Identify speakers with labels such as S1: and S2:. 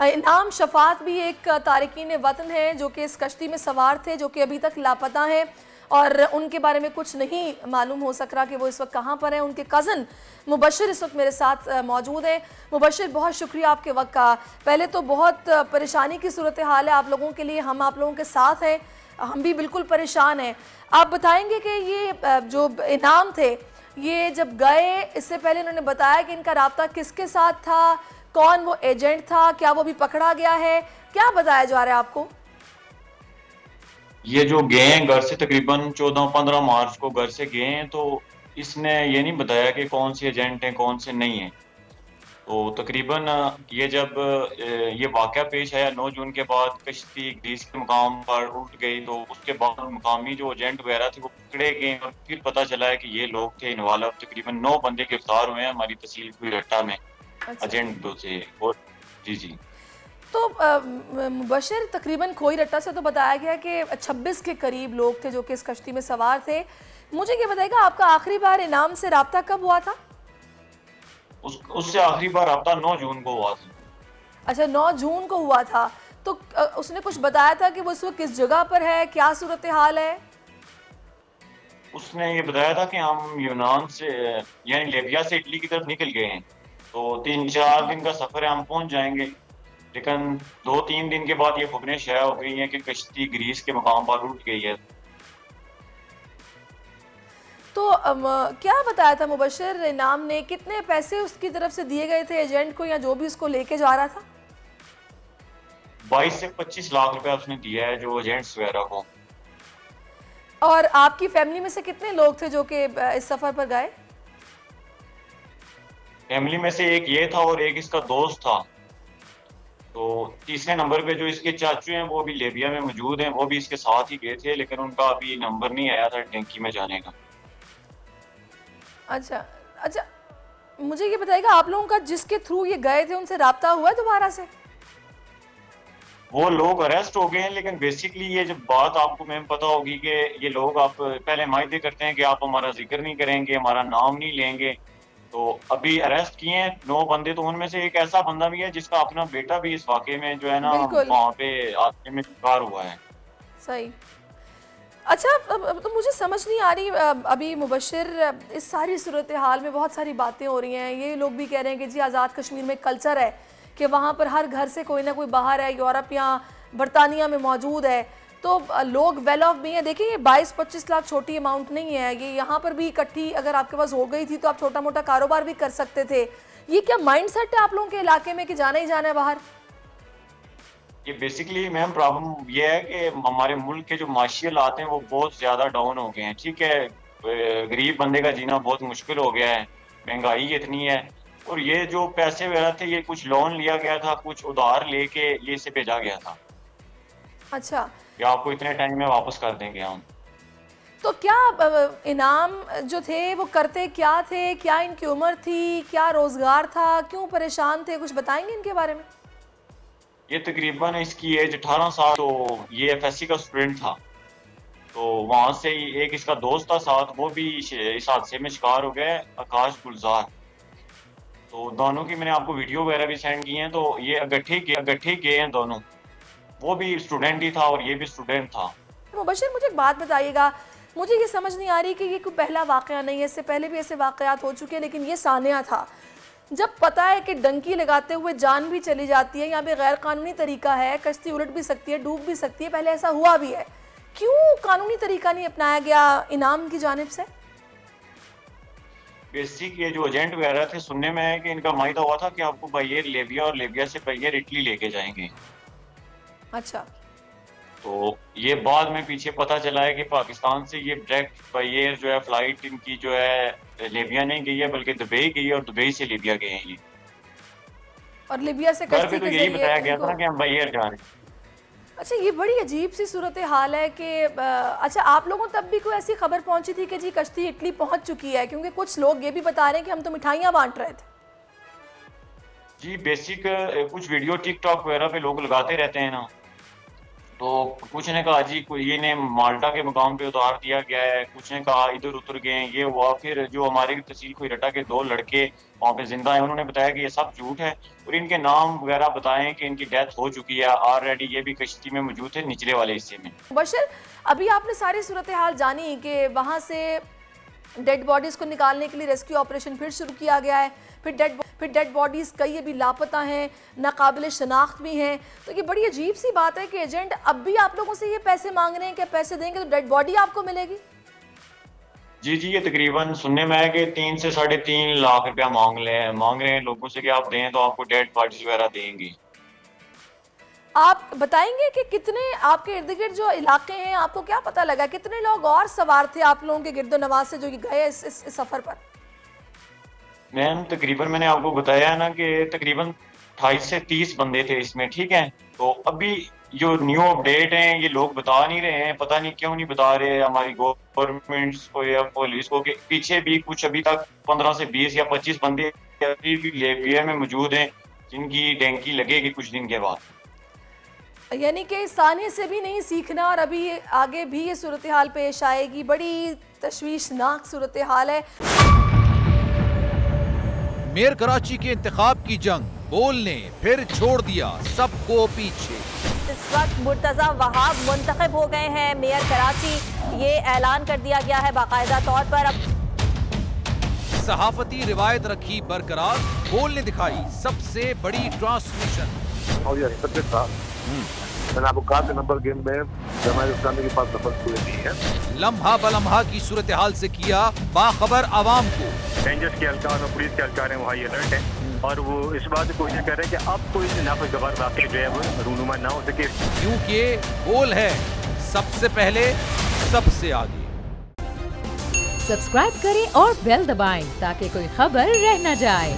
S1: इनाम शफात भी एक तारकीन वतन है जो कि इस कश्ती में सवार थे, जो कि अभी तक लापता हैं और उनके बारे में कुछ नहीं मालूम हो सक रहा कि वो इस वक्त कहाँ पर हैं। उनके कज़न मुबशिर इस वक्त मेरे साथ मौजूद हैं। मुबशिर, बहुत शुक्रिया आपके वक्त का। पहले तो बहुत परेशानी की सूरत हाल है आप लोगों के लिए, हम आप लोगों के साथ हैं, हम भी बिल्कुल परेशान हैं। आप बताएंगे कि ये जो इनाम थे ये जब गए, इससे पहले उन्होंने बताया कि इनका राब्ता किसके साथ था, कौन वो एजेंट था, क्या वो भी पकड़ा गया है, क्या बताया जा रहा है आपको?
S2: ये जो गए हैं घर से तकरीबन 14-15 मार्च को घर से गए हैं, तो इसने ये नहीं बताया कि कौन से एजेंट हैं कौन से नहीं हैं। तो तकरीबन ये जब ये वाकया पेश आया 9 जून के बाद, कश्ती ग्रीस के मुकाम पर उल्ट गई, तो उसके बाद मुकामी जो एजेंट वगैरह थे वो पकड़े गए और फिर पता चला है कि ये लोग थे इन्वॉल्व। तकरीबन 9 बंदे गिरफ्तार हुए हैं हमारी तहसील कोई रट्टा में
S1: अच्छा,
S2: एजेंट से। और जी जी।
S1: तो मुबशिर, तकरीबन खोई रट्टा से तो बताया गया कि 26 के करीब लोग थे जो कि इस कश्ती में सवार थे। मुझे ये बताइएगा, आपका आखिरी बार इनाम से रब्ता कब हुआ था?
S2: उससे आखिरी बार रब्ता 9 जून को हुआ था।
S1: अच्छा, 9 जून को हुआ था। तो उसने कुछ बताया था कि वो इस वक्त किस जगह पर है, क्या सूरत हाल है?
S2: उसने ये बताया था कि हम यूनान से यानी लीबिया से इटली की तरफ निकल गए हैं, तो 3-4 दिन का सफर है, हम पहुंच जाएंगे। लेकिन 2-3 दिन के बाद ये खबरें शाया हो गई हैं कि कश्ती ग्रीस के मुकाम पर उठ गई है।
S1: तो क्या बताया था मुबशिर इनाम ने, कितने पैसे उसकी तरफ से दिए गए थे एजेंट को या जो भी उसको लेके जा रहा था?
S2: 22 से 25 लाख रुपया उसने दिया है जो एजेंट्स वगैरह को।
S1: और आपकी फैमिली में से कितने लोग थे जो कि इस सफ़र पर गए?
S2: फैमिली में से एक ये था और एक इसका दोस्त था। तो तीसरे नंबर पे जो इसके चाचू हैं वो भी लीबिया में मौजूद हैं, वो भी इसके साथ ही गए थे, लेकिन उनका अभी नंबर नहीं आया था टैंकी में जाने का।
S1: अच्छा अच्छा, मुझे ये बताइएगा, आप लोगों का जिसके थ्रू ये गए थे उनसे रब्ता हुआ है दोबारा से?
S2: वो लोग अरेस्ट हो गए हैं, लेकिन बेसिकली ये जब बात आपको मैम पता होगी कि ये लोग आप पहले मायदे करते हैं कि आप हमारा जिक्र नहीं करेंगे, हमारा नाम नहीं लेंगे। तो अभी अरेस्ट किए हैं 9 बंदे, तो उनमें से एक ऐसा बंदा भी है जिसका अपना बेटा भी इस वाकये में जो है ना
S1: बिल्कुल
S2: वहाँ पे हादसे में शिकार हुआ है।
S1: सही। अच्छा, अब तो मुझे समझ नहीं आ रही, अभी मुबशिर, इस सारी सूरत हाल में बहुत सारी बातें हो रही हैं। ये लोग भी कह रहे हैं कि जी आज़ाद कश्मीर में कल्चर है कि वहाँ पर हर घर से कोई ना कोई बाहर है, यूरोप या बरतानिया में मौजूद है, तो लोग वेल ऑफ भी हैं। देखिए, ये 22-25 लाख छोटी अमाउंट नहीं है, ये यहाँ पर भी इकट्ठी अगर आपके पास हो गई थी तो आप छोटा मोटा कारोबार भी कर सकते थे। ये क्या माइंड सेट है आप लोगों के इलाके में कि जाना ही जाना है बाहर?
S2: ये बेसिकली मैम प्रॉब्लम ये है कि हमारे मुल्क के जो माशी हालात हैं वो बहुत ज्यादा डाउन हो गए हैं। ठीक है, गरीब बंदे का जीना बहुत मुश्किल हो गया है, महंगाई इतनी है। और ये जो पैसे वगैरह थे ये कुछ लोन लिया गया था, कुछ उधार लेके ये इसे भेजा गया था
S1: अच्छा,
S2: कि आपको इतने टाइम में वापस कर देंगे हम।
S1: तो क्या इनाम जो थे वो करते क्या थे, क्या इनकी उम्र थी, क्या रोजगार था, क्यों परेशान थे, कुछ बताएंगे इनके बारे में?
S2: ये तकरीबन इसकी एज 18 साल, तो ये एफएससी का स्टूडेंट था। तो वहां से ही एक इसका दोस्त था साथ, वो भी इस हादसे में शिकार हो गए, आकाश गुलजार। तो दोनों की मैंने आपको वीडियो वगैरह भी सेंड की हैं। तो ये अगट्ठे गए हैं दोनों, वो भी स्टूडेंट ही था और ये भी स्टूडेंट था।
S1: मुबशिर, मुझे एक बात बताइएगा, मुझे ये समझ नहीं आ रही कि ये कोई पहला वाक़या नहीं है, इससे पहले भी ऐसे वाक़यात हो चुके हैं, लेकिन ये सानिया था। जब पता है कि डंकी लगाते हुए जान भी चली जाती है, यहाँ पे गैर कानूनी तरीका है, कश्ती उलट भी सकती है, डूब भी सकती है, पहले ऐसा हुआ भी है, क्यों कानूनी तरीका नहीं अपनाया गया इनाम की जानिब से?
S2: बेसिक ये जो एजेंट वगैरह थे, सुनने में है कि इनका माहिदा हुआ था कि आपको बाय एयर लीबिया और लीबिया से बाय एयर इटली लेके जाएंगे।
S1: अच्छा,
S2: तो ये बाद में पीछे पता चला है कि पाकिस्तान से ये डायरेक्ट बाय एयर जो है फ्लाइट इनकी जो है लीबिया नहीं गई है बल्कि दुबई गई है और दुबई से लीबिया गए हैं ये।
S1: और लीबिया से
S2: घर पे
S1: कश्ती
S2: तो
S1: के
S2: यही
S1: जरिए
S2: बताया गया था
S1: इनको।
S2: ना कि हम बाय एयर जा रहे हैं।
S1: अच्छा, ये बड़ी अजीब सी सूरत हाल है कि अच्छा, आप लोगों तब भी कोई ऐसी खबर पहुंची थी कि जी कश्ती इटली पहुंच चुकी है? क्योंकि कुछ लोग ये भी बता रहे हैं कि हम तो मिठाइयाँ बांट रहे थे।
S2: जी बेसिक कुछ वीडियो टिकटॉक वगैरह पे लोग लगाते रहते हैं ना, तो कुछ ने कहा जी ये ने माल्टा के मुकाम पे उतार दिया गया है, कुछ ने कहा इधर उतर गए, ये हुआ। फिर जो हमारे तहसील कोईरटा के 2 लड़के वहाँ पे जिंदा हैं, उन्होंने बताया कि ये सब झूठ है और इनके नाम वगैरह बताएं कि इनकी डेथ हो चुकी है ऑलरेडी, ये भी कश्ती में मौजूद है निचले वाले हिस्से में।
S1: मुबश्शिर, अभी आपने सारी सूरत हाल जानी कि वहाँ से डेड बॉडीज़ को निकालने के लिए रेस्क्यू ऑपरेशन फिर शुरू किया गया है, फिर डेड बॉडीज़ कई अभी लापता हैं, नाकाबिल शनाख्त भी हैं। तो ये बड़ी अजीब सी बात है कि एजेंट अब भी आप लोगों से ये पैसे मांग रहे हैं कि पैसे देंगे तो डेड बॉडी आपको मिलेगी।
S2: जी, ये तकरीबन सुनने में है कि 3 से 3.5 लाख रुपया मांग रहे हैं लोगों से कि आप दें तो आपको डेड बॉडीज वगैरह देंगे।
S1: आप बताएंगे कि कितने आपके इर्द गिर्द जो इलाके हैं, आपको क्या पता लगा कितने लोग और सवार थे आप लोगों के गिरदोनवाज से जो गए इस सफर पर?
S2: मैम तकरीबन मैंने आपको बताया है ना कि तकरीबन 28 से 30 बंदे थे इसमें, ठीक है। तो अभी जो न्यू अपडेट हैं ये लोग बता नहीं रहे हैं, पता नहीं क्यों नहीं बता रहे हमारी गवर्नमेंट्स को या पुलिस को, कि पीछे भी कुछ अभी तक 15 से 20 या 25 बंदे अभी भी लिबिया में मौजूद हैं जिनकी डेंकी लगेगी कुछ दिन के बाद।
S1: यानी कि साने से भी नहीं सीखना और अभी आगे भी ये सूरत हाल पेश आएगी। बड़ी तशवीशनाक सूरत हाल है।
S3: मेयर कराची के इंतखाब की जंग, बोल ने फिर छोड़ दिया सबको पीछे।
S4: इस वक्त मुर्तजा वहाब मुंतखब हो गए हैं मेयर कराची, ये ऐलान कर दिया गया है बाकायदा तौर पर। अब
S3: सहाफती रिवायत रखी बरकरार, बोल ने दिखाई सबसे बड़ी ट्रांसमिशन।
S5: और ये था मैंने आपको कहा कि नंबर गेम में जमात इस्लामी के पास नंबर पूरे नहीं है।
S3: लम्हा बलम्हा की सूरत हाल से किया बाखबर आवाम को।
S6: रेंजर्स के एहलकार और पुलिस के एहलकार हैं वो हाई अलर्ट हैं और वो इस बात की कोशिश कर रहे हैं कि अब कोई नाखुशगवार वाक़या जो है वो रूनुमा ना हो सके,
S3: क्योंकि बोल है सबसे पहले सबसे आगे।
S7: सब्सक्राइब करें और बेल दबाएं ताकि कोई खबर रह न जाए।